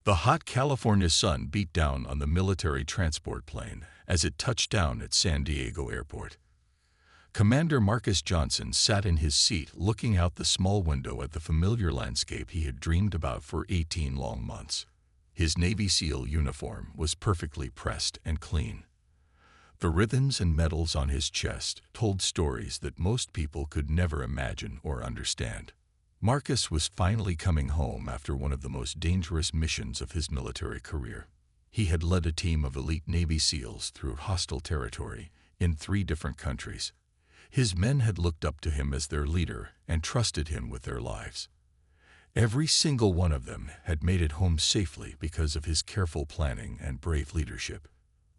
The hot California sun beat down on the military transport plane as it touched down at San Diego Airport. Commander Marcus Johnson sat in his seat looking out the small window at the familiar landscape he had dreamed about for 18 long months. His Navy SEAL uniform was perfectly pressed and clean. The ribbons and medals on his chest told stories that most people could never imagine or understand. Marcus was finally coming home after one of the most dangerous missions of his military career. He had led a team of elite Navy SEALs through hostile territory in 3 different countries. His men had looked up to him as their leader and trusted him with their lives. Every single one of them had made it home safely because of his careful planning and brave leadership.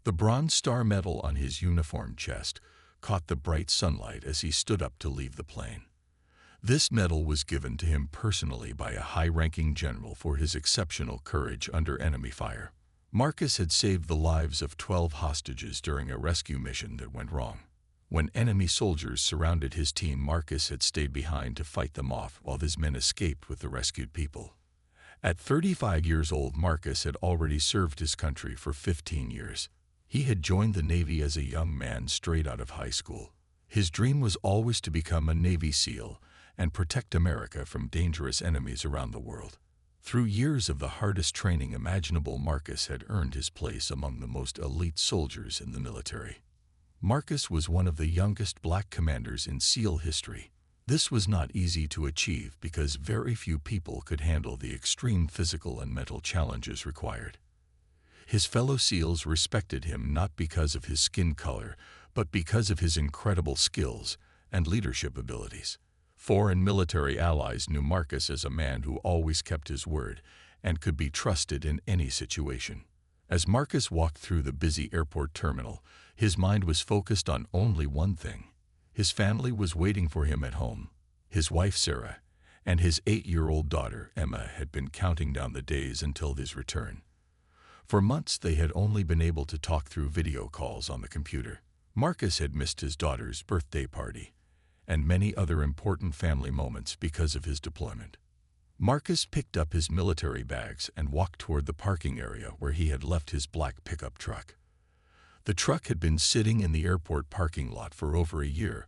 The Bronze Star medal on his uniform chest caught the bright sunlight as he stood up to leave the plane. This medal was given to him personally by a high-ranking general for his exceptional courage under enemy fire. Marcus had saved the lives of 12 hostages during a rescue mission that went wrong. When enemy soldiers surrounded his team, Marcus had stayed behind to fight them off while his men escaped with the rescued people. At 35 years old, Marcus had already served his country for 15 years. He had joined the Navy as a young man straight out of high school. His dream was always to become a Navy SEAL and protect America from dangerous enemies around the world. Through years of the hardest training imaginable, Marcus had earned his place among the most elite soldiers in the military. Marcus was one of the youngest black commanders in SEAL history. This was not easy to achieve because very few people could handle the extreme physical and mental challenges required. His fellow SEALs respected him not because of his skin color, but because of his incredible skills and leadership abilities. Foreign military allies knew Marcus as a man who always kept his word and could be trusted in any situation. As Marcus walked through the busy airport terminal, his mind was focused on only one thing. His family was waiting for him at home. His wife, Sarah, and his 8-year-old daughter, Emma, had been counting down the days until his return. For months, they had only been able to talk through video calls on the computer. Marcus had missed his daughter's birthday party and many other important family moments because of his deployment. Marcus picked up his military bags and walked toward the parking area where he had left his black pickup truck. The truck had been sitting in the airport parking lot for over a year,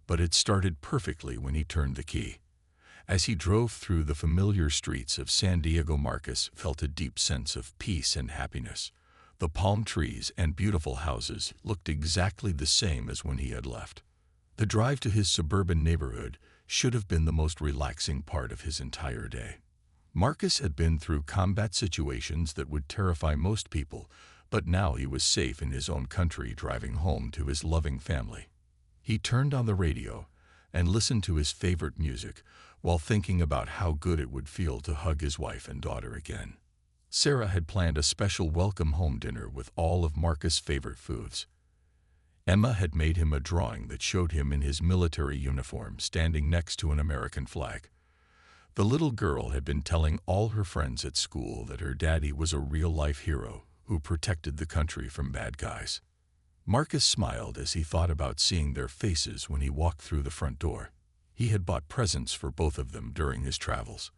but it started perfectly when he turned the key. As he drove through the familiar streets of San Diego, Marcus felt a deep sense of peace and happiness. The palm trees and beautiful houses looked exactly the same as when he had left. The drive to his suburban neighborhood should have been the most relaxing part of his entire day. Marcus had been through combat situations that would terrify most people, but now he was safe in his own country, driving home to his loving family. He turned on the radio and listened to his favorite music while thinking about how good it would feel to hug his wife and daughter again. Sarah had planned a special welcome home dinner with all of Marcus' favorite foods. Emma had made him a drawing that showed him in his military uniform standing next to an American flag. The little girl had been telling all her friends at school that her daddy was a real-life hero who protected the country from bad guys. Marcus smiled as he thought about seeing their faces when he walked through the front door. He had bought presents for both of them during his travels.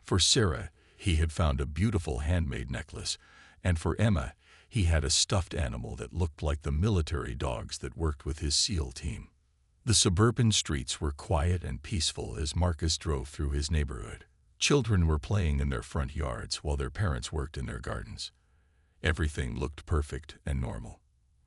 For Sarah, he had found a beautiful handmade necklace, and for Emma, he had a stuffed animal that looked like the military dogs that worked with his SEAL team. The suburban streets were quiet and peaceful as Marcus drove through his neighborhood. Children were playing in their front yards while their parents worked in their gardens. Everything looked perfect and normal.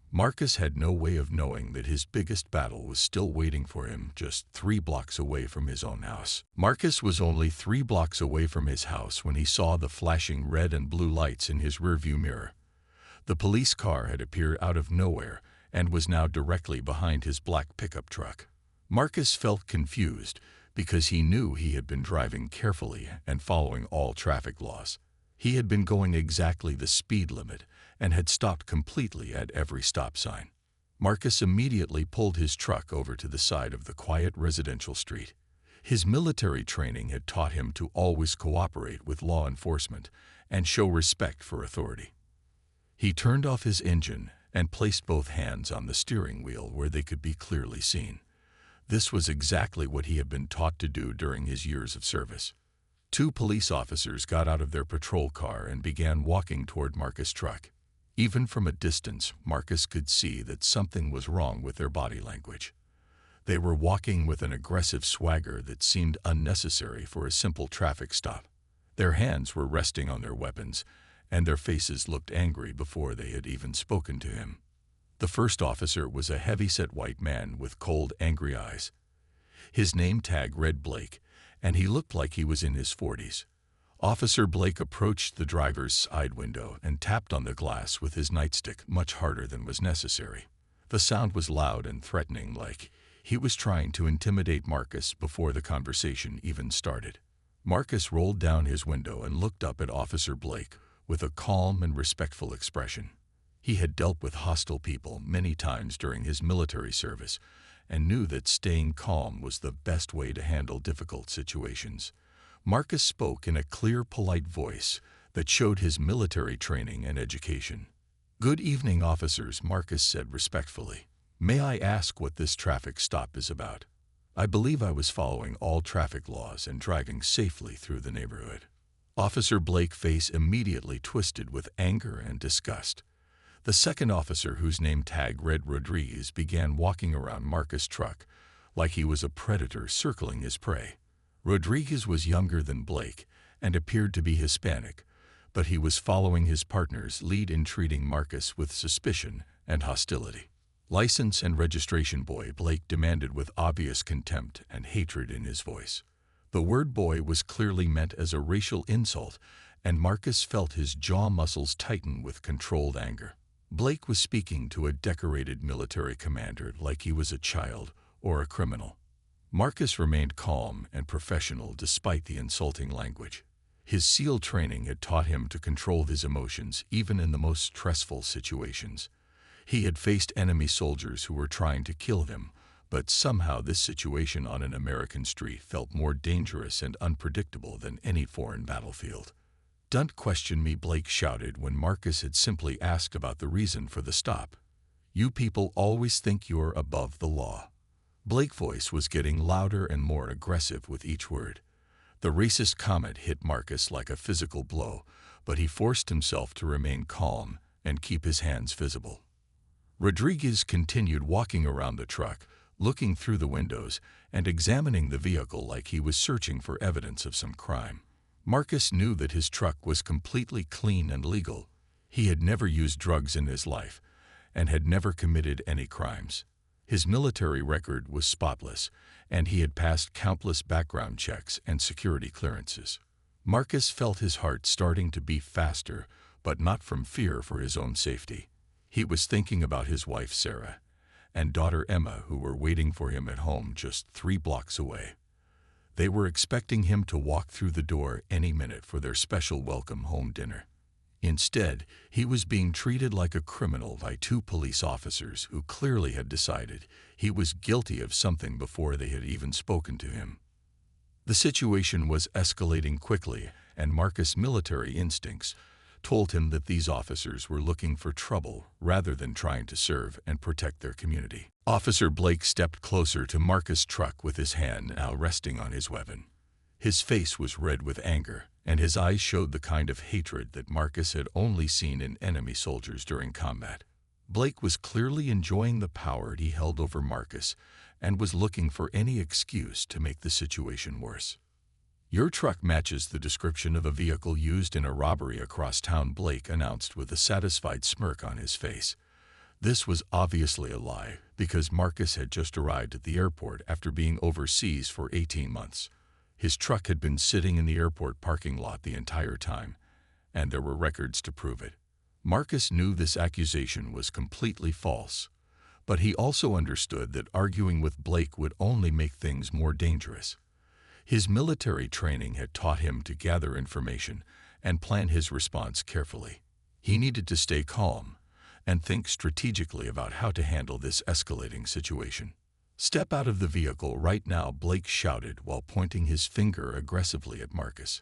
Marcus had no way of knowing that his biggest battle was still waiting for him just 3 blocks away from his own house. Marcus was only 3 blocks away from his house when he saw the flashing red and blue lights in his rearview mirror. The police car had appeared out of nowhere and was now directly behind his black pickup truck. Marcus felt confused because he knew he had been driving carefully and following all traffic laws. He had been going exactly the speed limit and had stopped completely at every stop sign. Marcus immediately pulled his truck over to the side of the quiet residential street. His military training had taught him to always cooperate with law enforcement and show respect for authority. He turned off his engine and placed both hands on the steering wheel where they could be clearly seen. This was exactly what he had been taught to do during his years of service. Two police officers got out of their patrol car and began walking toward Marcus' truck. Even from a distance, Marcus could see that something was wrong with their body language. They were walking with an aggressive swagger that seemed unnecessary for a simple traffic stop. Their hands were resting on their weapons, and their faces looked angry before they had even spoken to him. The first officer was a heavy-set white man with cold, angry eyes. His name tag read Blake, and he looked like he was in his 40s. Officer Blake approached the driver's side window and tapped on the glass with his nightstick much harder than was necessary. The sound was loud and threatening, like he was trying to intimidate Marcus before the conversation even started. Marcus rolled down his window and looked up at Officer Blake with a calm and respectful expression. He had dealt with hostile people many times during his military service and knew that staying calm was the best way to handle difficult situations. Marcus spoke in a clear, polite voice that showed his military training and education. "Good evening, officers," Marcus said respectfully. "May I ask what this traffic stop is about? I believe I was following all traffic laws and driving safely through the neighborhood." Officer Blake's face immediately twisted with anger and disgust. The second officer, whose name tag read Rodriguez, began walking around Marcus' truck like he was a predator circling his prey. Rodriguez was younger than Blake and appeared to be Hispanic, but he was following his partner's lead in treating Marcus with suspicion and hostility. "License and registration, boy," Blake demanded with obvious contempt and hatred in his voice. The word boy was clearly meant as a racial insult, and Marcus felt his jaw muscles tighten with controlled anger. Blake was speaking to a decorated military commander like he was a child or a criminal. Marcus remained calm and professional despite the insulting language. His SEAL training had taught him to control his emotions even in the most stressful situations. He had faced enemy soldiers who were trying to kill him, but somehow this situation on an American street felt more dangerous and unpredictable than any foreign battlefield. "Don't question me," Blake shouted when Marcus had simply asked about the reason for the stop. "You people always think you're above the law." Blake's voice was getting louder and more aggressive with each word. The racist comment hit Marcus like a physical blow, but he forced himself to remain calm and keep his hands visible. Rodriguez continued walking around the truck, looking through the windows and examining the vehicle like he was searching for evidence of some crime. Marcus knew that his truck was completely clean and legal. He had never used drugs in his life and had never committed any crimes. His military record was spotless, and he had passed countless background checks and security clearances. Marcus felt his heart starting to beat faster, but not from fear for his own safety. He was thinking about his wife Sarah and daughter Emma, who were waiting for him at home just 3 blocks away. They were expecting him to walk through the door any minute for their special welcome home dinner. Instead, he was being treated like a criminal by 2 police officers who clearly had decided he was guilty of something before they had even spoken to him. The situation was escalating quickly, and Marcus' military instincts told him that these officers were looking for trouble rather than trying to serve and protect their community. Officer Blake stepped closer to Marcus' truck with his hand now resting on his weapon. His face was red with anger, and his eyes showed the kind of hatred that Marcus had only seen in enemy soldiers during combat. Blake was clearly enjoying the power he held over Marcus and was looking for any excuse to make the situation worse. "Your truck matches the description of a vehicle used in a robbery across town," Blake announced with a satisfied smirk on his face. This was obviously a lie, because Marcus had just arrived at the airport after being overseas for 18 months. His truck had been sitting in the airport parking lot the entire time, and there were records to prove it. Marcus knew this accusation was completely false, but he also understood that arguing with Blake would only make things more dangerous. His military training had taught him to gather information and plan his response carefully. He needed to stay calm and think strategically about how to handle this escalating situation. "Step out of the vehicle right now," Blake shouted while pointing his finger aggressively at Marcus.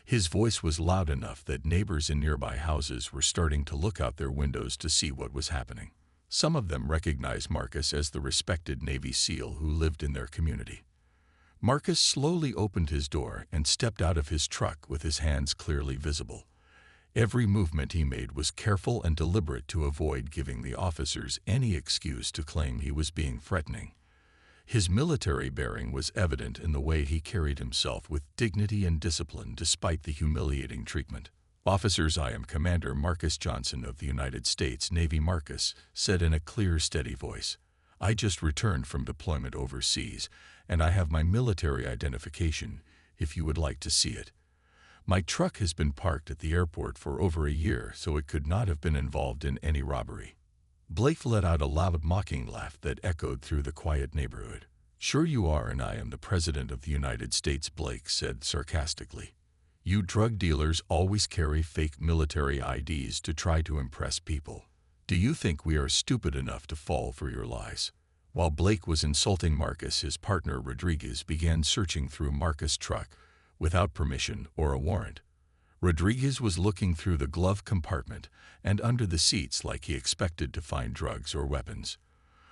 His voice was loud enough that neighbors in nearby houses were starting to look out their windows to see what was happening. Some of them recognized Marcus as the respected Navy SEAL who lived in their community. Marcus slowly opened his door and stepped out of his truck with his hands clearly visible. Every movement he made was careful and deliberate to avoid giving the officers any excuse to claim he was being threatening. His military bearing was evident in the way he carried himself with dignity and discipline despite the humiliating treatment. "Officers, I am Commander Marcus Johnson of the United States Navy." Marcus said in a clear, steady voice. "I just returned from deployment overseas, and I have my military identification, if you would like to see it. My truck has been parked at the airport for over a year, so it could not have been involved in any robbery." Blake let out a loud, mocking laugh that echoed through the quiet neighborhood. "Sure you are, and I am the President of the United States," Blake said sarcastically. "You drug dealers always carry fake military IDs to try to impress people. Do you think we are stupid enough to fall for your lies?" While Blake was insulting Marcus, his partner Rodriguez began searching through Marcus' truck without permission or a warrant. Rodriguez was looking through the glove compartment and under the seats like he expected to find drugs or weapons.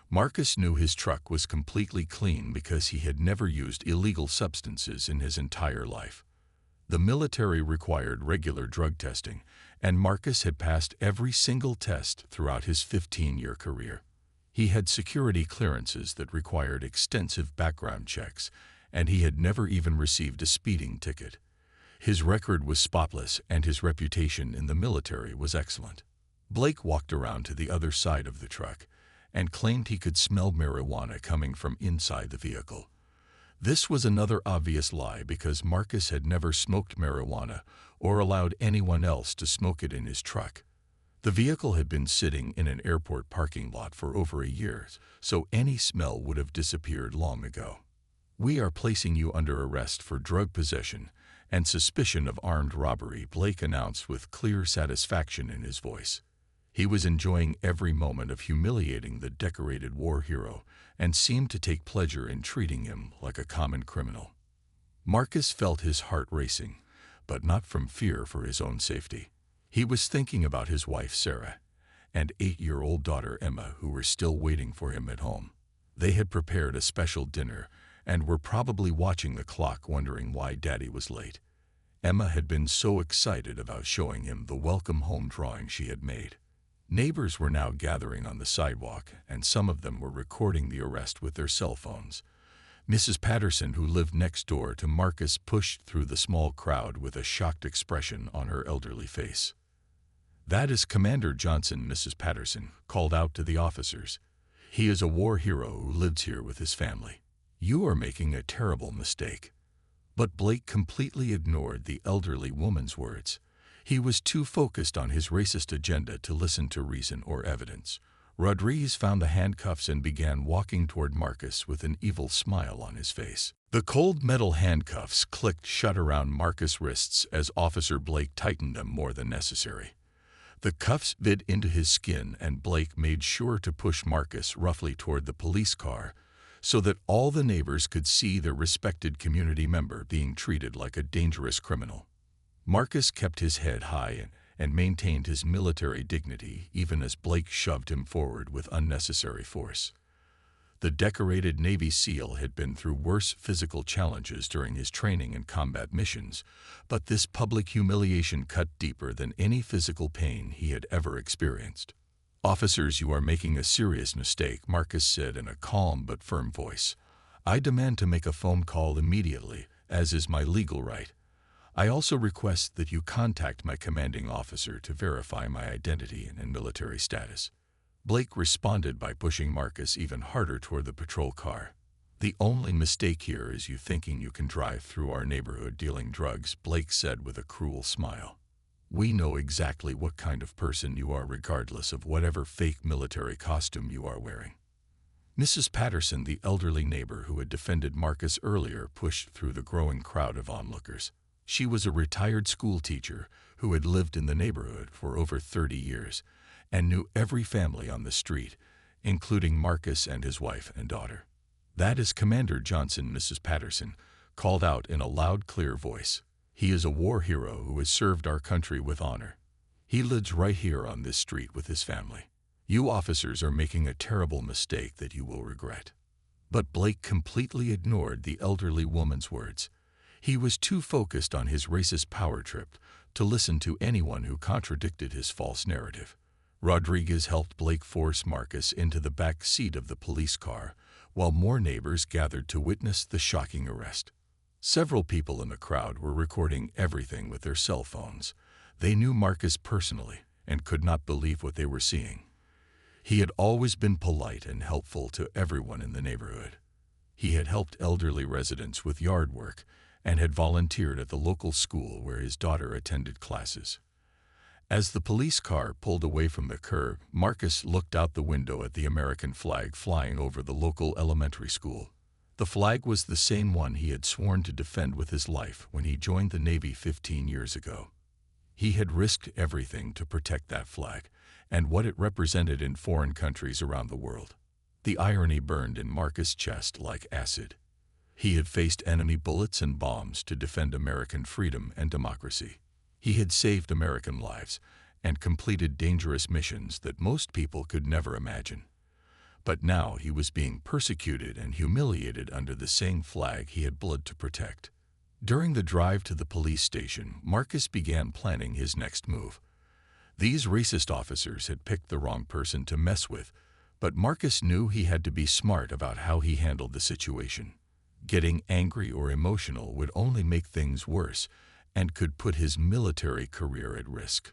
Marcus knew his truck was completely clean because he had never used illegal substances in his entire life. The military required regular drug testing, and Marcus had passed every single test throughout his 15-year career. He had security clearances that required extensive background checks, and he had never even received a speeding ticket. His record was spotless, and his reputation in the military was excellent. Blake walked around to the other side of the truck and claimed he could smell marijuana coming from inside the vehicle. This was another obvious lie because Marcus had never smoked marijuana or allowed anyone else to smoke it in his truck. The vehicle had been sitting in an airport parking lot for over a year, so any smell would have disappeared long ago. "We are placing you under arrest for drug possession and suspicion of armed robbery," Blake announced with clear satisfaction in his voice. He was enjoying every moment of humiliating the decorated war hero and seemed to take pleasure in treating him like a common criminal. Marcus felt his heart racing, but not from fear for his own safety. He was thinking about his wife Sarah and 8-year-old daughter Emma, who were still waiting for him at home. They had prepared a special dinner and were probably watching the clock wondering why Daddy was late. Emma had been so excited about showing him the welcome home drawing she had made. Neighbors were now gathering on the sidewalk, and some of them were recording the arrest with their cell phones. Mrs. Patterson, who lived next door to Marcus, pushed through the small crowd with a shocked expression on her elderly face. "That is Commander Johnson," Mrs. Patterson called out to the officers. "He is a war hero who lives here with his family. You are making a terrible mistake." But Blake completely ignored the elderly woman's words. He was too focused on his racist agenda to listen to reason or evidence. Rodriguez found the handcuffs and began walking toward Marcus with an evil smile on his face. The cold metal handcuffs clicked shut around Marcus' wrists as Officer Blake tightened them more than necessary. The cuffs bit into his skin, and Blake made sure to push Marcus roughly toward the police car so that all the neighbors could see their respected community member being treated like a dangerous criminal. Marcus kept his head high and maintained his military dignity even as Blake shoved him forward with unnecessary force. The decorated Navy SEAL had been through worse physical challenges during his training and combat missions, but this public humiliation cut deeper than any physical pain he had ever experienced. "Officers, you are making a serious mistake," Marcus said in a calm but firm voice. "I demand to make a phone call immediately, as is my legal right. I also request that you contact my commanding officer to verify my identity and military status." Blake responded by pushing Marcus even harder toward the patrol car. "The only mistake here is you thinking you can drive through our neighborhood dealing drugs," Blake said with a cruel smile. "We know exactly what kind of person you are regardless of whatever fake military costume you are wearing." Mrs. Patterson, the elderly neighbor who had defended Marcus earlier, pushed through the growing crowd of onlookers. She was a retired school teacher who had lived in the neighborhood for over 30 years and knew every family on the street, including Marcus and his wife and daughter. "That is Commander Johnson," Mrs. Patterson called out in a loud, clear voice. "He is a war hero who has served our country with honor. He lives right here on this street with his family. You officers are making a terrible mistake that you will regret." But Blake completely ignored the elderly woman's words. He was too focused on his racist power trip to listen to anyone who contradicted his false narrative. Rodriguez helped Blake force Marcus into the back seat of the police car, while more neighbors gathered to witness the shocking arrest. Several people in the crowd were recording everything with their cell phones. They knew Marcus personally and could not believe what they were seeing. He had always been polite and helpful to everyone in the neighborhood. He had helped elderly residents with yard work and had volunteered at the local school where his daughter attended classes. As the police car pulled away from the curb, Marcus looked out the window at the American flag flying over the local elementary school. The flag was the same one he had sworn to defend with his life when he joined the Navy 15 years ago. He had risked everything to protect that flag and what it represented in foreign countries around the world. The irony burned in Marcus' chest like acid. He had faced enemy bullets and bombs to defend American freedom and democracy. He had saved American lives and completed dangerous missions that most people could never imagine. But now he was being persecuted and humiliated under the same flag he had bled to protect. During the drive to the police station, Marcus began planning his next move. These racist officers had picked the wrong person to mess with, but Marcus knew he had to be smart about how he handled the situation. Getting angry or emotional would only make things worse and could put his military career at risk.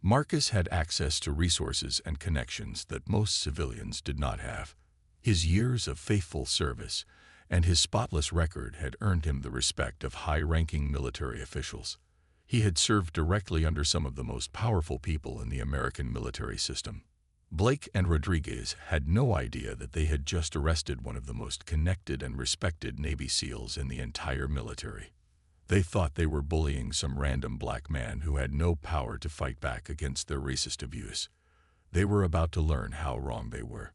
Marcus had access to resources and connections that most civilians did not have. His years of faithful service and his spotless record had earned him the respect of high-ranking military officials. He had served directly under some of the most powerful people in the American military system. Blake and Rodriguez had no idea that they had just arrested one of the most connected and respected Navy SEALs in the entire military. They thought they were bullying some random black man who had no power to fight back against their racist abuse. They were about to learn how wrong they were.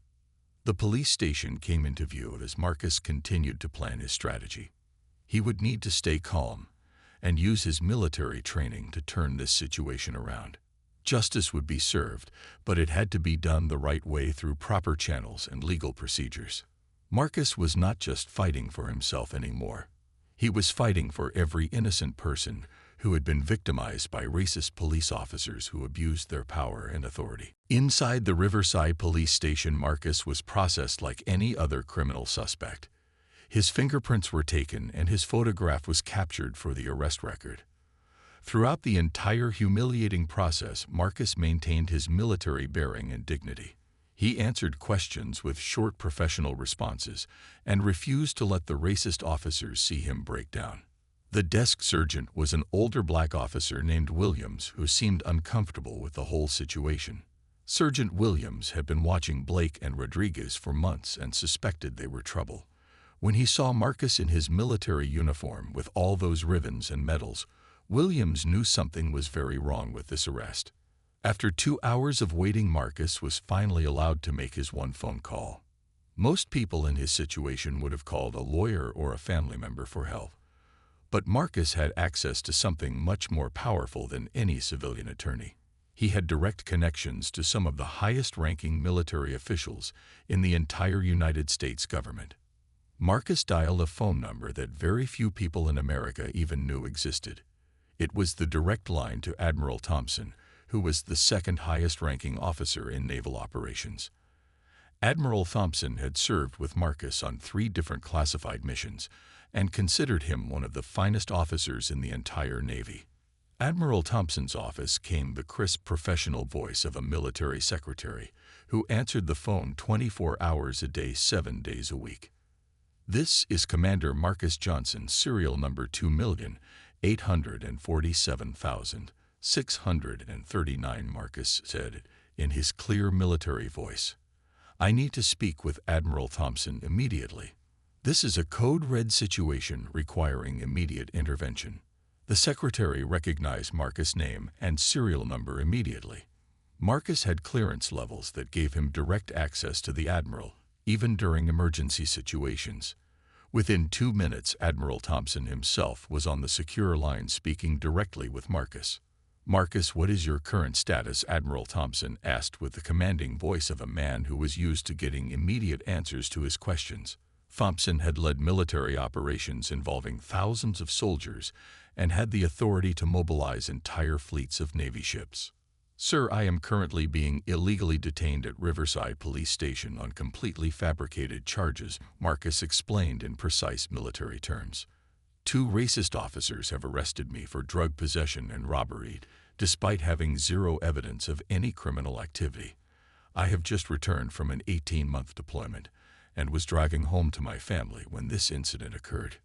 The police station came into view as Marcus continued to plan his strategy. He would need to stay calm and use his military training to turn this situation around. Justice would be served, but it had to be done the right way through proper channels and legal procedures. Marcus was not just fighting for himself anymore. He was fighting for every innocent person who had been victimized by racist police officers who abused their power and authority. Inside the Riverside police station, Marcus was processed like any other criminal suspect. His fingerprints were taken and his photograph was captured for the arrest record. Throughout the entire humiliating process, Marcus maintained his military bearing and dignity. He answered questions with short professional responses and refused to let the racist officers see him break down. The desk sergeant was an older black officer named Williams who seemed uncomfortable with the whole situation. Sergeant Williams had been watching Blake and Rodriguez for months and suspected they were trouble. When he saw Marcus in his military uniform with all those ribbons and medals, Williams knew something was very wrong with this arrest. After 2 hours of waiting, Marcus was finally allowed to make his one phone call. Most people in his situation would have called a lawyer or a family member for help. But Marcus had access to something much more powerful than any civilian attorney. He had direct connections to some of the highest-ranking military officials in the entire United States government. Marcus dialed a phone number that very few people in America even knew existed. It was the direct line to Admiral Thompson, who was the second highest-ranking officer in naval operations. Admiral Thompson had served with Marcus on 3 different classified missions and considered him one of the finest officers in the entire Navy. Admiral Thompson's office came the crisp professional voice of a military secretary who answered the phone 24 hours a day, 7 days a week. "This is Commander Marcus Johnson, serial number 2,847,639, Marcus said in his clear military voice. "I need to speak with Admiral Thompson immediately. This is a code red situation requiring immediate intervention." The secretary recognized Marcus' name and serial number immediately. Marcus had clearance levels that gave him direct access to the Admiral, even during emergency situations. Within 2 minutes, Admiral Thompson himself was on the secure line speaking directly with Marcus. "Marcus, what is your current status?" Admiral Thompson asked with the commanding voice of a man who was used to getting immediate answers to his questions. Thompson had led military operations involving thousands of soldiers and had the authority to mobilize entire fleets of Navy ships. "Sir, I am currently being illegally detained at Riverside Police Station on completely fabricated charges," Marcus explained in precise military terms. "Two racist officers have arrested me for drug possession and robbery, despite having zero evidence of any criminal activity. I have just returned from an 18-month deployment and was driving home to my family when this incident occurred."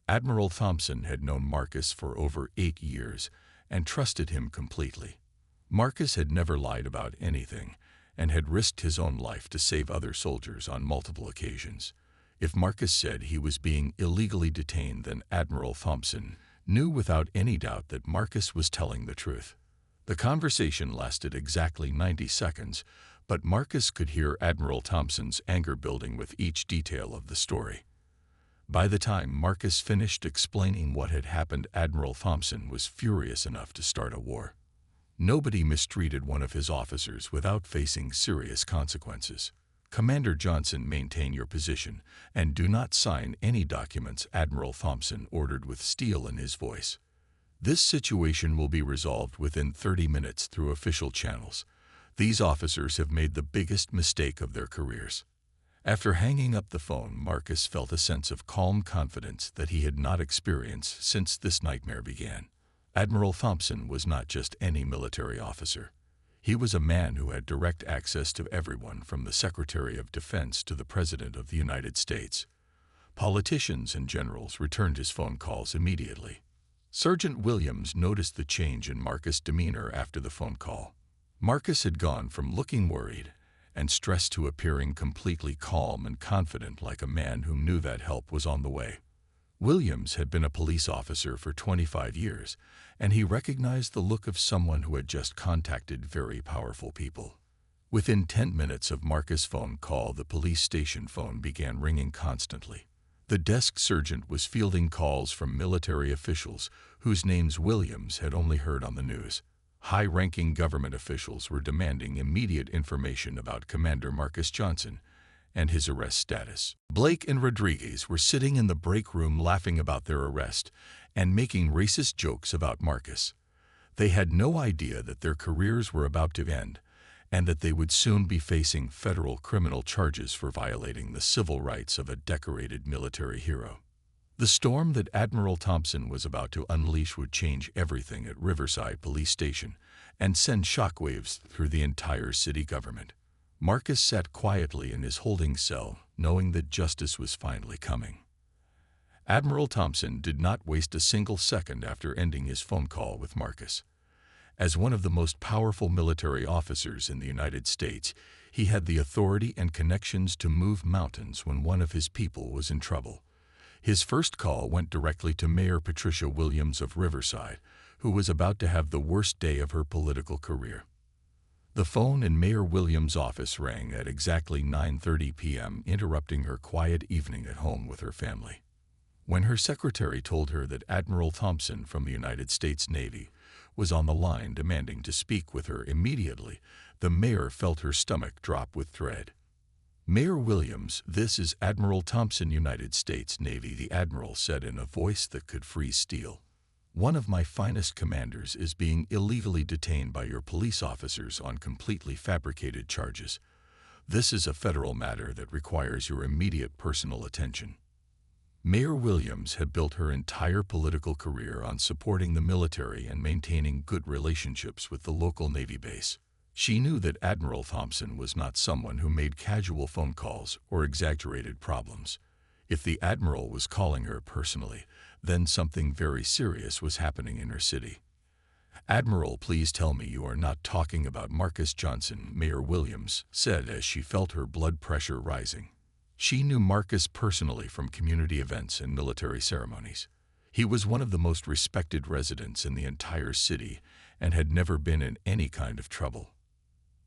Admiral Thompson had known Marcus for over 8 years and trusted him completely. Marcus had never lied about anything and had risked his own life to save other soldiers on multiple occasions. If Marcus said he was being illegally detained, then Admiral Thompson knew without any doubt that Marcus was telling the truth. The conversation lasted exactly 90 seconds, but Marcus could hear Admiral Thompson's anger building with each detail of the story. By the time Marcus finished explaining what had happened, Admiral Thompson was furious enough to start a war. Nobody mistreated one of his officers without facing serious consequences. "Commander Johnson, maintain your position and do not sign any documents," Admiral Thompson ordered with steel in his voice. "This situation will be resolved within 30 minutes through official channels. These officers have made the biggest mistake of their careers." After hanging up the phone, Marcus felt a sense of calm confidence that he had not experienced since this nightmare began. Admiral Thompson was not just any military officer. He was a man who had direct access to everyone from the Secretary of Defense to the President of the United States. Politicians and generals returned his phone calls immediately. Sergeant Williams noticed the change in Marcus' demeanor after the phone call. Marcus had gone from looking worried and stressed to appearing completely calm and confident, like a man who knew that help was on the way. Williams had been a police officer for 25 years, and he recognized the look of someone who had just contacted very powerful people. Within 10 minutes of Marcus' phone call, the police station phone began ringing constantly. The desk sergeant was fielding calls from military officials whose names Williams had only heard on the news. High-ranking government officials were demanding immediate information about Commander Marcus Johnson and his arrest status. Blake and Rodriguez were sitting in the break room laughing about their arrest and making racist jokes about Marcus. They had no idea that their careers were about to end and that they would soon be facing federal criminal charges for violating the civil rights of a decorated military hero. The storm that Admiral Thompson was about to unleash would change everything at Riverside Police Station and send shockwaves through the entire city government. Marcus sat quietly in his holding cell, knowing that justice was finally coming. Admiral Thompson did not waste a single second after ending his phone call with Marcus. As one of the most powerful military officers in the United States, he had the authority and connections to move mountains when one of his people was in trouble. His first call went directly to Mayor Patricia Williams of Riverside, who was about to have the worst day of her political career. The phone in Mayor Williams' office rang at exactly 9:30 p.m., interrupting her quiet evening at home with her family. When her secretary told her that Admiral Thompson from the United States Navy was on the line demanding to speak with her immediately, the mayor felt her stomach drop with dread. "Mayor Williams, this is Admiral Thompson, United States Navy," the admiral said in a voice that could freeze steel. "One of my finest commanders is being illegally detained by your police officers on completely fabricated charges. This is a federal matter that requires your immediate personal attention." Mayor Williams had built her entire political career on supporting the military and maintaining good relationships with the local Navy base. She knew that Admiral Thompson was not someone who made casual phone calls or exaggerated problems. If the admiral was calling her personally, then something very serious was happening in her city. "Admiral, please tell me you are not talking about Marcus Johnson," Mayor Williams said as she felt her blood pressure rising. She knew Marcus personally from community events and military ceremonies. He was one of the most respected residents in the entire city and had never been in any kind of trouble.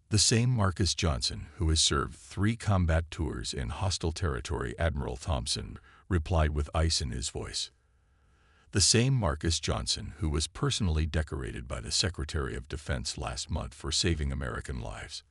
The same Marcus Johnson who has served 3 combat tours in hostile territory, Admiral Thompson replied with ice in his voice. The same Marcus Johnson who was personally decorated by the Secretary of Defense last month for saving American lives.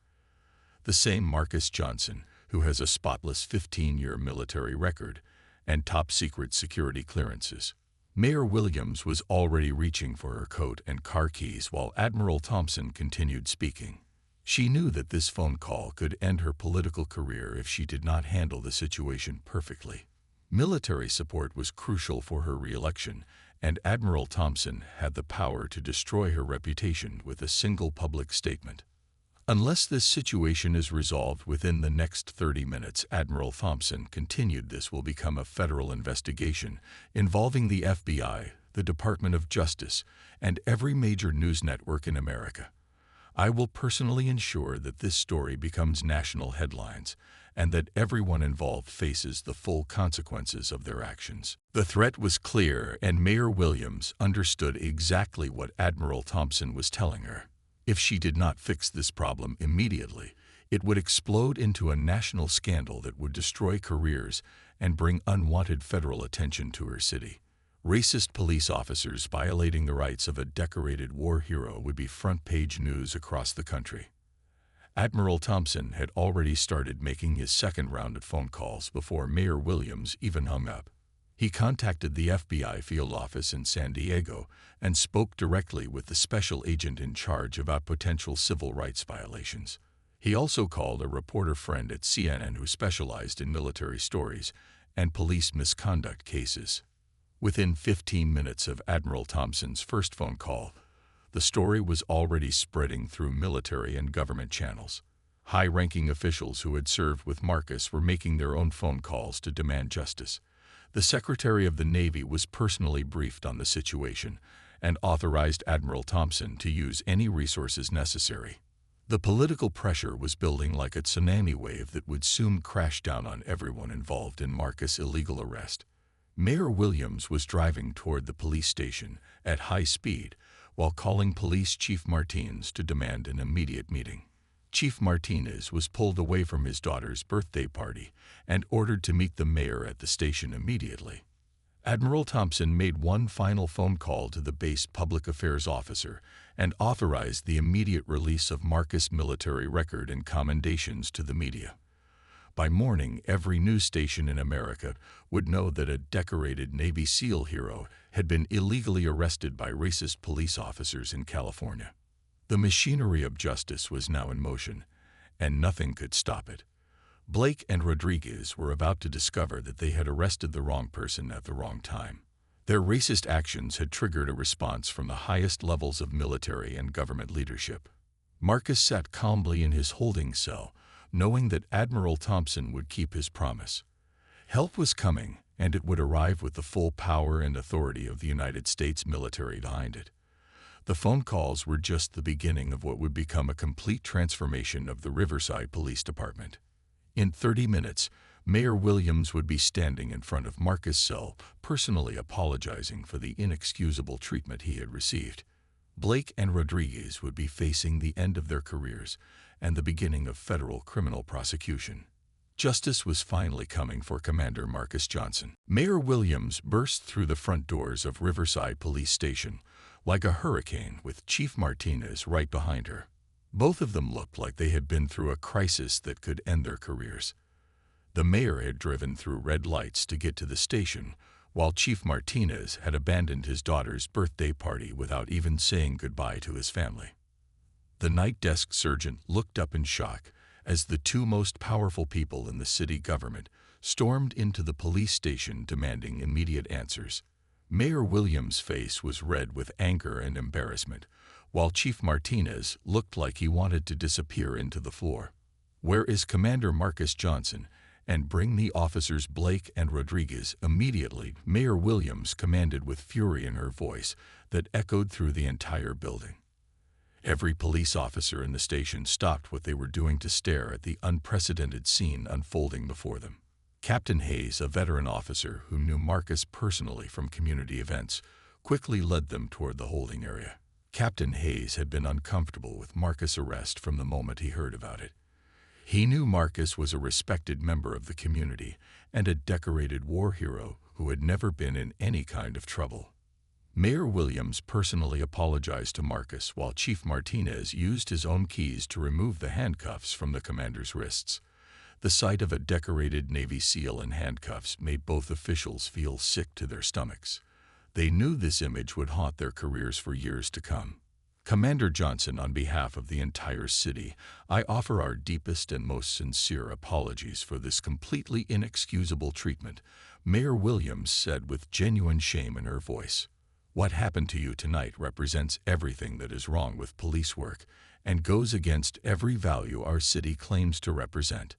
The same Marcus Johnson who has a spotless 15-year military record and top-secret security clearances. Mayor Williams was already reaching for her coat and car keys while Admiral Thompson continued speaking. She knew that this phone call could end her political career if she did not handle the situation perfectly. Military support was crucial for her re-election, and Admiral Thompson had the power to destroy her reputation with a single public statement. Unless this situation is resolved within the next 30 minutes, Admiral Thompson continued, this will become a federal investigation involving the FBI, the Department of Justice, and every major news network in America. I will personally ensure that this story becomes national headlines and that everyone involved faces the full consequences of their actions. The threat was clear, and Mayor Williams understood exactly what Admiral Thompson was telling her. If she did not fix this problem immediately, it would explode into a national scandal that would destroy careers and bring unwanted federal attention to her city. Racist police officers violating the rights of a decorated war hero would be front-page news across the country. Admiral Thompson had already started making his second round of phone calls before Mayor Williams even hung up. He contacted the FBI field office in San Diego and spoke directly with the special agent in charge about potential civil rights violations. He also called a reporter friend at CNN who specialized in military stories and police misconduct cases. Within 15 minutes of Admiral Thompson's first phone call, the story was already spreading through military and government channels. High-ranking officials who had served with Marcus were making their own phone calls to demand justice. The Secretary of the Navy was personally briefed on the situation and authorized Admiral Thompson to use any resources necessary. The political pressure was building like a tsunami wave that would soon crash down on everyone involved in Marcus' illegal arrest. Mayor Williams was driving toward the police station at high speed while calling Police Chief Martinez to demand an immediate meeting. Chief Martinez was pulled away from his daughter's birthday party and ordered to meet the mayor at the station immediately. Admiral Thompson made one final phone call to the base public affairs officer and authorized the immediate release of Marcus' military record and commendations to the media. By morning, every news station in America would know that a decorated Navy SEAL hero had been illegally arrested by racist police officers in California. The machinery of justice was now in motion, and nothing could stop it. Blake and Rodriguez were about to discover that they had arrested the wrong person at the wrong time. Their racist actions had triggered a response from the highest levels of military and government leadership. Marcus sat calmly in his holding cell, knowing that Admiral Thompson would keep his promise. Help was coming, and it would arrive with the full power and authority of the United States military behind it. The phone calls were just the beginning of what would become a complete transformation of the Riverside Police Department. In 30 minutes, Mayor Williams would be standing in front of Marcus' cell, personally apologizing for the inexcusable treatment he had received. Blake and Rodriguez would be facing the end of their careers and the beginning of federal criminal prosecution. Justice was finally coming for Commander Marcus Johnson. Mayor Williams burst through the front doors of Riverside Police Station like a hurricane, with Chief Martinez right behind her. Both of them looked like they had been through a crisis that could end their careers. The mayor had driven through red lights to get to the station, while Chief Martinez had abandoned his daughter's birthday party without even saying goodbye to his family. The night desk sergeant looked up in shock as the two most powerful people in the city government stormed into the police station demanding immediate answers. Mayor Williams' face was red with anger and embarrassment, while Chief Martinez looked like he wanted to disappear into the floor. "Where is Commander Marcus Johnson? And bring the officers Blake and Rodriguez immediately," Mayor Williams commanded with fury in her voice that echoed through the entire building. Every police officer in the station stopped what they were doing to stare at the unprecedented scene unfolding before them. Captain Hayes, a veteran officer who knew Marcus personally from community events, quickly led them toward the holding area. Captain Hayes had been uncomfortable with Marcus' arrest from the moment he heard about it. He knew Marcus was a respected member of the community and a decorated war hero who had never been in any kind of trouble. Mayor Williams personally apologized to Marcus while Chief Martinez used his own keys to remove the handcuffs from the commander's wrists. The sight of a decorated Navy SEAL in handcuffs made both officials feel sick to their stomachs. They knew this image would haunt their careers for years to come. Commander Johnson, on behalf of the entire city, I offer our deepest and most sincere apologies for this completely inexcusable treatment, Mayor Williams said with genuine shame in her voice. What happened to you tonight represents everything that is wrong with police work and goes against every value our city claims to represent.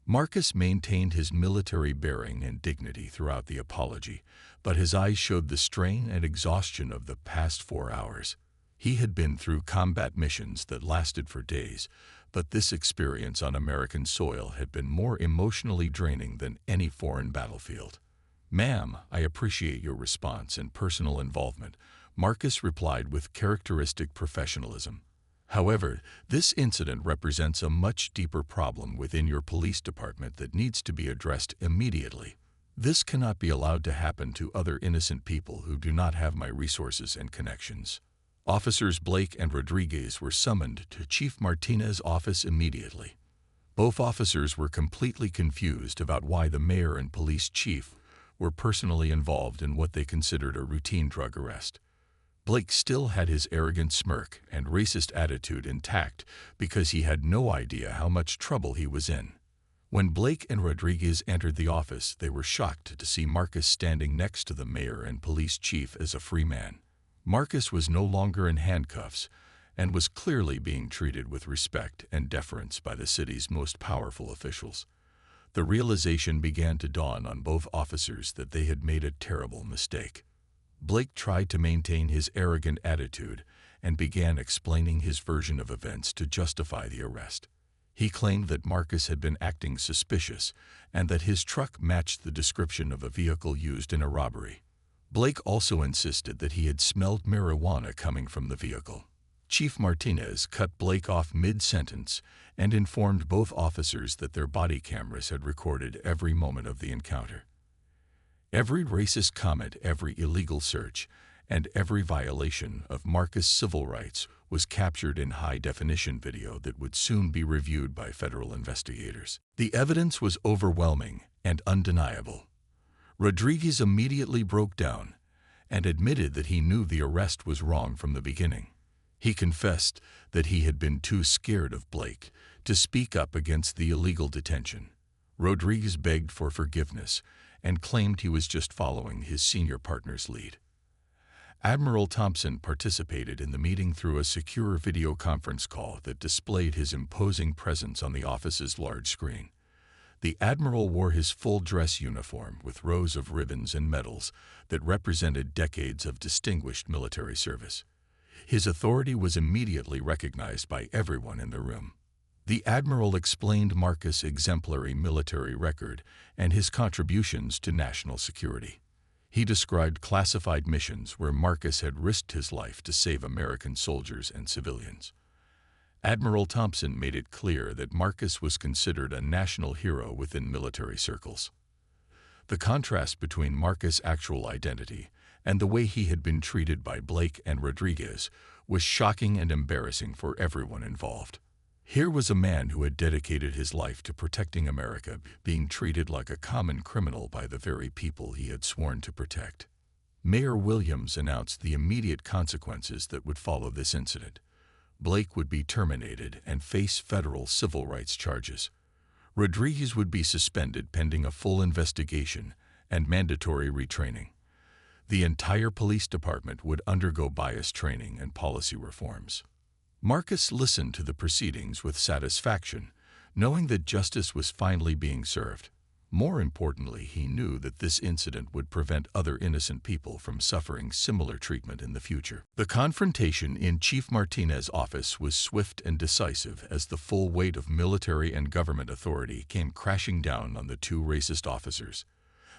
Marcus maintained his military bearing and dignity throughout the apology, but his eyes showed the strain and exhaustion of the past 4 hours. He had been through combat missions that lasted for days, but this experience on American soil had been more emotionally draining than any foreign battlefield. "Ma'am, I appreciate your response and personal involvement," Marcus replied with characteristic professionalism. "However, this incident represents a much deeper problem within your police department that needs to be addressed immediately. This cannot be allowed to happen to other innocent people who do not have my resources and connections." Officers Blake and Rodriguez were summoned to Chief Martinez's office immediately. Both officers were completely confused about why the mayor and police chief were personally involved in what they considered a routine drug arrest. Blake still had his arrogant smirk and racist attitude intact because he had no idea how much trouble he was in. When Blake and Rodriguez entered the office, they were shocked to see Marcus standing next to the mayor and police chief as a free man. Marcus was no longer in handcuffs and was clearly being treated with respect and deference by the city's most powerful officials. The realization began to dawn on both officers that they had made a terrible mistake. Blake tried to maintain his arrogant attitude and began explaining his version of events to justify the arrest. He claimed that Marcus had been acting suspicious and that his truck matched the description of a vehicle used in a robbery. Blake also insisted that he had smelled marijuana coming from the vehicle. Chief Martinez cut Blake off mid-sentence and informed both officers that their body cameras had recorded every moment of the encounter. Every racist comment, every illegal search, and every violation of Marcus' civil rights was captured in high-definition video that would soon be reviewed by federal investigators. The evidence was overwhelming and undeniable. Rodriguez immediately broke down and admitted that he knew the arrest was wrong from the beginning. He confessed that he had been too scared of Blake to speak up against the illegal detention. Rodriguez begged for forgiveness and claimed he was just following his senior partner's lead. Admiral Thompson participated in the meeting through a secure video conference call that displayed his imposing presence on the office's large screen. The Admiral wore his full-dress uniform with rows of ribbons and medals that represented decades of distinguished military service. His authority was immediately recognized by everyone in the room. The Admiral explained Marcus' exemplary military record and his contributions to national security. He described classified missions where Marcus had risked his life to save American soldiers and civilians. Admiral Thompson made it clear that Marcus was considered a national hero within military circles. The contrast between Marcus' actual identity and the way he had been treated by Blake and Rodriguez was shocking and embarrassing for everyone involved. Here was a man who had dedicated his life to protecting America being treated like a common criminal by the very people he had sworn to protect. Mayor Williams announced the immediate consequences that would follow this incident. Blake would be terminated and face federal civil rights charges. Rodriguez would be suspended pending a full investigation and mandatory retraining. The entire police department would undergo bias training and policy reforms. Marcus listened to the proceedings with satisfaction, knowing that justice was finally being served. More importantly, he knew that this incident would prevent other innocent people from suffering similar treatment in the future. The confrontation in Chief Martinez's office was swift and decisive as the full weight of military and government authority came crashing down on the two racist officers.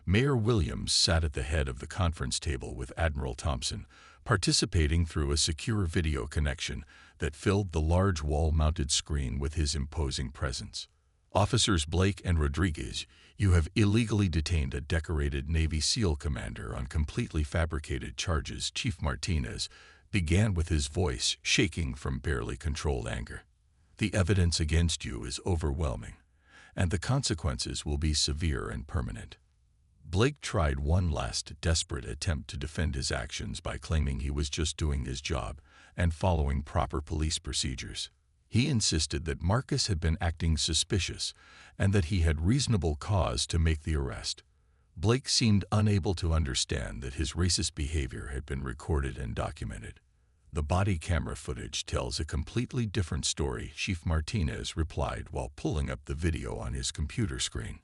Mayor Williams sat at the head of the conference table with Admiral Thompson, participating through a secure video connection that filled the large wall-mounted screen with his imposing presence. "Officers Blake and Rodriguez, you have illegally detained a decorated Navy SEAL commander on completely fabricated charges," Chief Martinez began with his voice shaking from barely controlled anger. "The evidence against you is overwhelming, and the consequences will be severe and permanent. Blake tried one last desperate attempt to defend his actions by claiming he was just doing his job and following proper police procedures. He insisted that Marcus had been acting suspicious and that he had reasonable cause to make the arrest. Blake seemed unable to understand that his racist behavior had been recorded and documented. The body camera footage tells a completely different story, Chief Martinez replied while pulling up the video on his computer screen.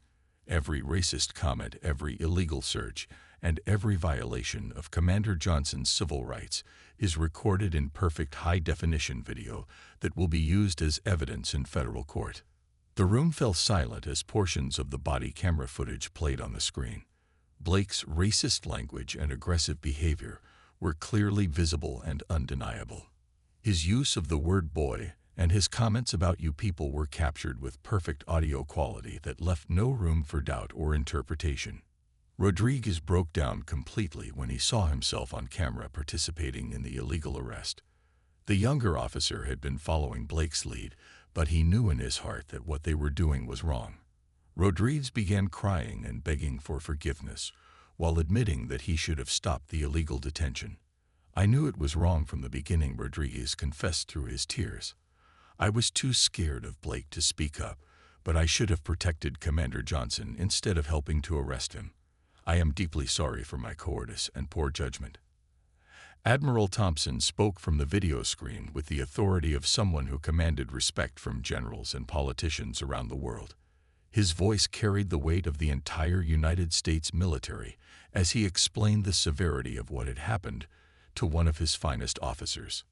Every racist comment, every illegal search, and every violation of Commander Johnson's civil rights is recorded in perfect high-definition video that will be used as evidence in federal court. The room fell silent as portions of the body camera footage played on the screen. Blake's racist language and aggressive behavior were clearly visible and undeniable. His use of the word boy and his comments about you people were captured with perfect audio quality that left no room for doubt or interpretation. Rodriguez broke down completely when he saw himself on camera participating in the illegal arrest. The younger officer had been following Blake's lead, but he knew in his heart that what they were doing was wrong. Rodriguez began crying and begging for forgiveness, while admitting that he should have stopped the illegal detention. "I knew it was wrong from the beginning," Rodriguez confessed through his tears. "I was too scared of Blake to speak up, but I should have protected Commander Johnson instead of helping to arrest him. I am deeply sorry for my cowardice and poor judgment." Admiral Thompson spoke from the video screen with the authority of someone who commanded respect from generals and politicians around the world. His voice carried the weight of the entire United States military as he explained the severity of what had happened to one of his finest officers.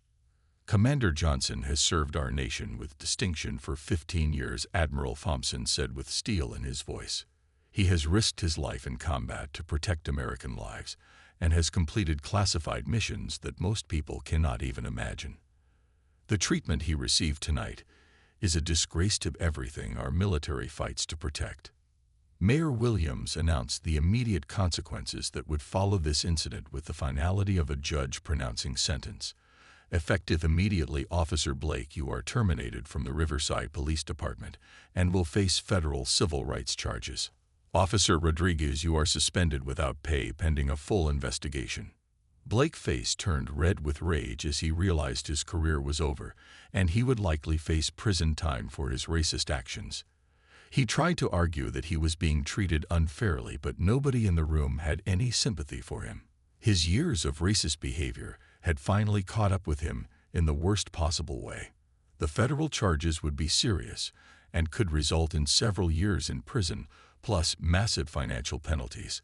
"Commander Johnson has served our nation with distinction for 15 years, Admiral Thompson said with steel in his voice. He has risked his life in combat to protect American lives and has completed classified missions that most people cannot even imagine. The treatment he received tonight is a disgrace to everything our military fights to protect." Mayor Williams announced the immediate consequences that would follow this incident with the finality of a judge pronouncing sentence. "Effective immediately, Officer Blake, you are terminated from the Riverside Police Department and will face federal civil rights charges. Officer Rodriguez, you are suspended without pay pending a full investigation." Blake's face turned red with rage as he realized his career was over, and he would likely face prison time for his racist actions. He tried to argue that he was being treated unfairly, but nobody in the room had any sympathy for him. His years of racist behavior had finally caught up with him in the worst possible way. The federal charges would be serious and could result in several years in prison, plus massive financial penalties.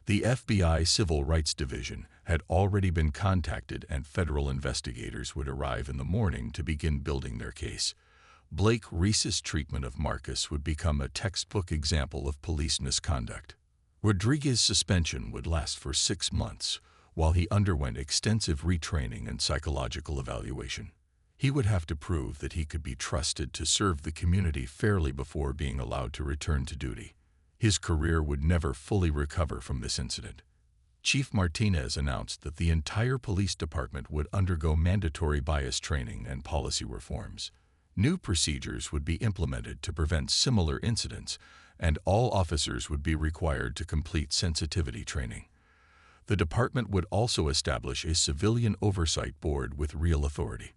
The FBI Civil Rights Division had already been contacted, and federal investigators would arrive in the morning to begin building their case. Blake's racist treatment of Marcus would become a textbook example of police misconduct. Rodriguez's suspension would last for 6 months, while he underwent extensive retraining and psychological evaluation. He would have to prove that he could be trusted to serve the community fairly before being allowed to return to duty. His career would never fully recover from this incident. Chief Martinez announced that the entire police department would undergo mandatory bias training and policy reforms. New procedures would be implemented to prevent similar incidents, and all officers would be required to complete sensitivity training. The department would also establish a civilian oversight board with real authority.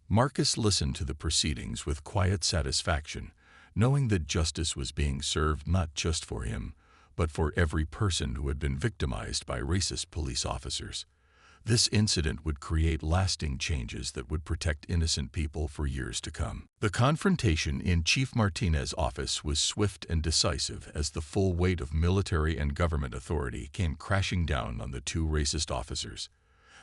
Marcus listened to the proceedings with quiet satisfaction, knowing that justice was being served not just for him, but for every person who had been victimized by racist police officers. This incident would create lasting changes that would protect innocent people for years to come. The confrontation in Chief Martinez's office was swift and decisive as the full weight of military and government authority came crashing down on the two racist officers.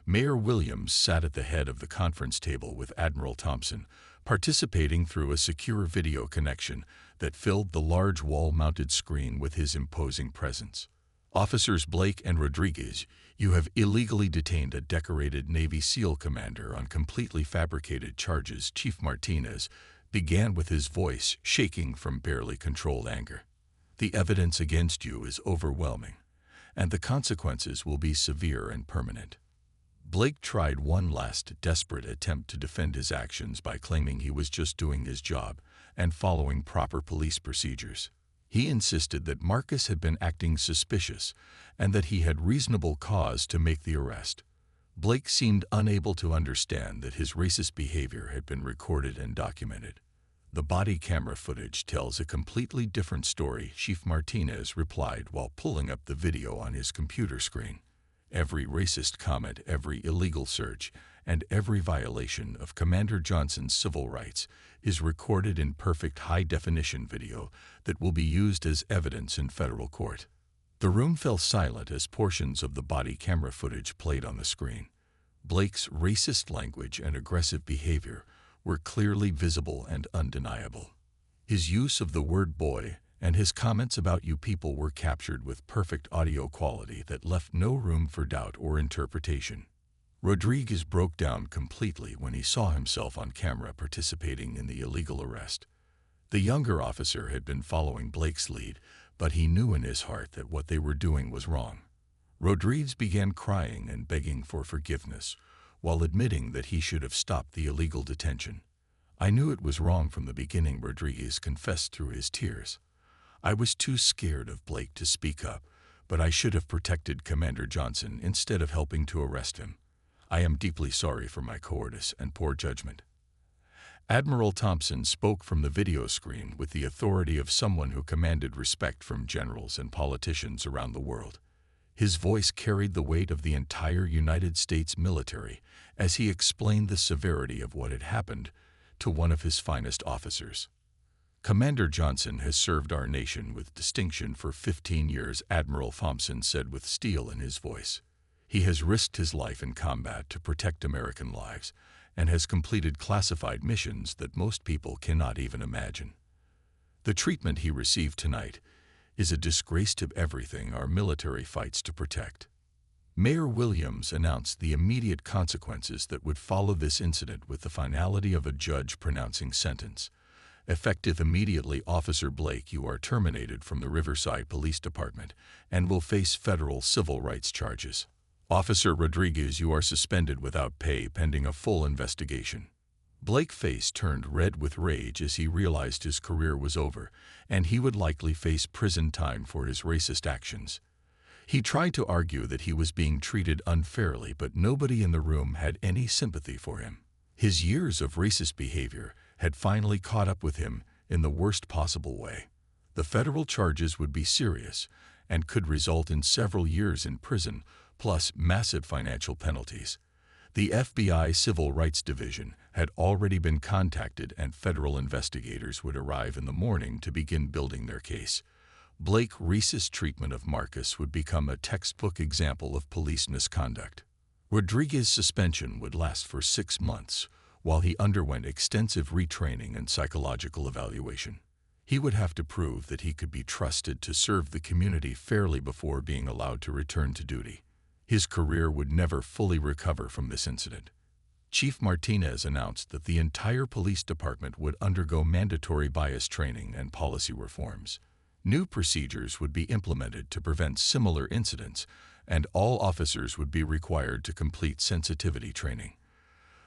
Mayor Williams sat at the head of the conference table with Admiral Thompson, participating through a secure video connection that filled the large wall-mounted screen with his imposing presence. "Officers Blake and Rodriguez, you have illegally detained a decorated Navy SEAL commander on completely fabricated charges," Chief Martinez began with his voice shaking from barely controlled anger. "The evidence against you is overwhelming, and the consequences will be severe and permanent." Blake tried one last desperate attempt to defend his actions by claiming he was just doing his job and following proper police procedures. He insisted that Marcus had been acting suspicious and that he had reasonable cause to make the arrest. Blake seemed unable to understand that his racist behavior had been recorded and documented. The body camera footage tells a completely different story, Chief Martinez replied while pulling up the video on his computer screen. Every racist comment, every illegal search, and every violation of Commander Johnson's civil rights is recorded in perfect high-definition video that will be used as evidence in federal court. The room fell silent as portions of the body camera footage played on the screen. Blake's racist language and aggressive behavior were clearly visible and undeniable. His use of the word boy and his comments about you people were captured with perfect audio quality that left no room for doubt or interpretation. Rodriguez broke down completely when he saw himself on camera participating in the illegal arrest. The younger officer had been following Blake's lead, but he knew in his heart that what they were doing was wrong. Rodriguez began crying and begging for forgiveness, while admitting that he should have stopped the illegal detention. "I knew it was wrong from the beginning," Rodriguez confessed through his tears. "I was too scared of Blake to speak up, but I should have protected Commander Johnson instead of helping to arrest him. I am deeply sorry for my cowardice and poor judgment." Admiral Thompson spoke from the video screen with the authority of someone who commanded respect from generals and politicians around the world. His voice carried the weight of the entire United States military as he explained the severity of what had happened to one of his finest officers. "Commander Johnson has served our nation with distinction for 15 years, Admiral Thompson said with steel in his voice. He has risked his life in combat to protect American lives and has completed classified missions that most people cannot even imagine. The treatment he received tonight is a disgrace to everything our military fights to protect." Mayor Williams announced the immediate consequences that would follow this incident with the finality of a judge pronouncing sentence. "Effective immediately, Officer Blake, you are terminated from the Riverside Police Department and will face federal civil rights charges. Officer Rodriguez, you are suspended without pay pending a full investigation." Blake's face turned red with rage as he realized his career was over, and he would likely face prison time for his racist actions. He tried to argue that he was being treated unfairly, but nobody in the room had any sympathy for him. His years of racist behavior had finally caught up with him in the worst possible way. The federal charges would be serious and could result in several years in prison, plus massive financial penalties. The FBI Civil Rights Division had already been contacted, and federal investigators would arrive in the morning to begin building their case. Blake's racist treatment of Marcus would become a textbook example of police misconduct. Rodriguez's suspension would last for 6 months, while he underwent extensive retraining and psychological evaluation. He would have to prove that he could be trusted to serve the community fairly before being allowed to return to duty. His career would never fully recover from this incident. Chief Martinez announced that the entire police department would undergo mandatory bias training and policy reforms. New procedures would be implemented to prevent similar incidents, and all officers would be required to complete sensitivity training.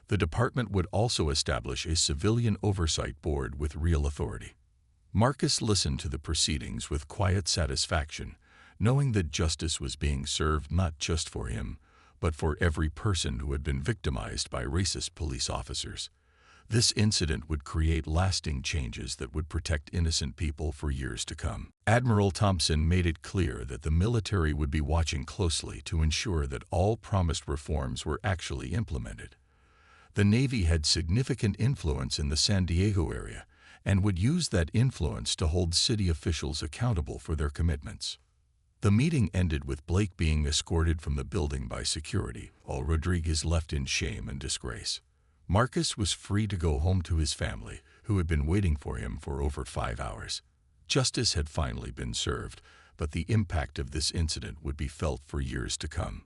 The department would also establish a civilian oversight board with real authority. Marcus listened to the proceedings with quiet satisfaction, knowing that justice was being served not just for him, but for every person who had been victimized by racist police officers. This incident would create lasting changes that would protect innocent people for years to come. Admiral Thompson made it clear that the military would be watching closely to ensure that all promised reforms were actually implemented. The Navy had significant influence in the San Diego area and would use that influence to hold city officials accountable for their commitments. The meeting ended with Blake being escorted from the building by security, while Rodriguez left in shame and disgrace. Marcus was free to go home to his family, who had been waiting for him for over 5 hours. Justice had finally been served, but the impact of this incident would be felt for years to come.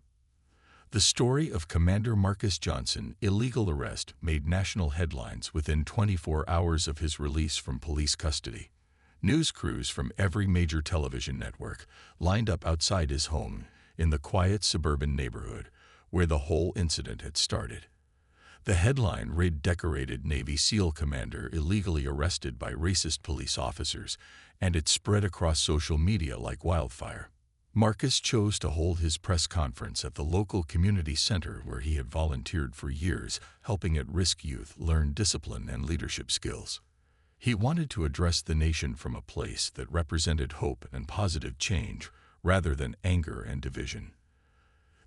The story of Commander Marcus Johnson's illegal arrest made national headlines within 24 hours of his release from police custody. News crews from every major television network lined up outside his home in the quiet suburban neighborhood, where the whole incident had started. The headline read "Decorated Navy SEAL Commander Illegally Arrested by Racist Police Officers," and it spread across social media like wildfire. Marcus chose to hold his press conference at the local community center where he had volunteered for years, helping at-risk youth learn discipline and leadership skills. He wanted to address the nation from a place that represented hope and positive change, rather than anger and division.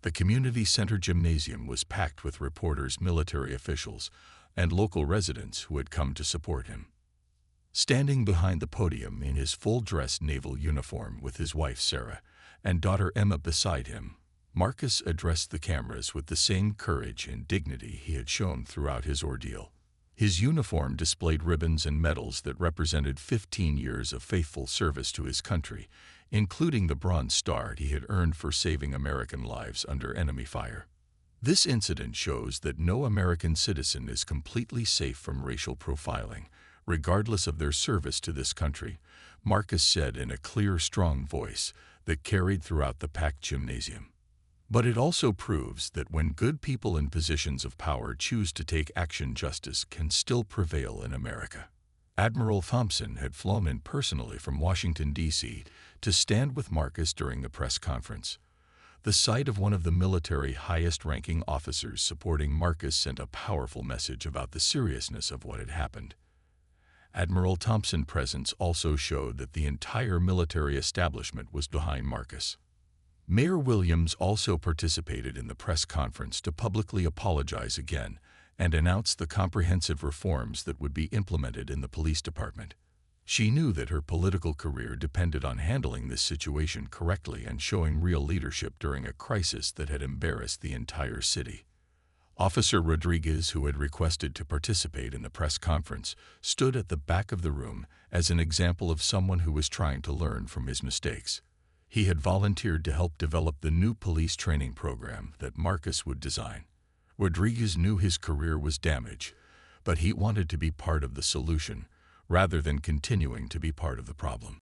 The community center gymnasium was packed with reporters, military officials, and local residents who had come to support him. Standing behind the podium in his full-dress naval uniform with his wife Sarah and daughter Emma beside him, Marcus addressed the cameras with the same courage and dignity he had shown throughout his ordeal. His uniform displayed ribbons and medals that represented 15 years of faithful service to his country, including the Bronze Star he had earned for saving American lives under enemy fire. This incident shows that no American citizen is completely safe from racial profiling, regardless of their service to this country, Marcus said in a clear, strong voice that carried throughout the packed gymnasium. But it also proves that when good people in positions of power choose to take action, justice can still prevail in America. Admiral Thompson had flown in personally from Washington, D.C. to stand with Marcus during the press conference. The sight of one of the military's highest-ranking officers supporting Marcus sent a powerful message about the seriousness of what had happened. Admiral Thompson's presence also showed that the entire military establishment was behind Marcus. Mayor Williams also participated in the press conference to publicly apologize again and announce the comprehensive reforms that would be implemented in the police department. She knew that her political career depended on handling this situation correctly and showing real leadership during a crisis that had embarrassed the entire city. Officer Rodriguez, who had requested to participate in the press conference, stood at the back of the room as an example of someone who was trying to learn from his mistakes. He had volunteered to help develop the new police training program that Marcus would design. Rodriguez knew his career was damaged, but he wanted to be part of the solution rather than continuing to be part of the problem.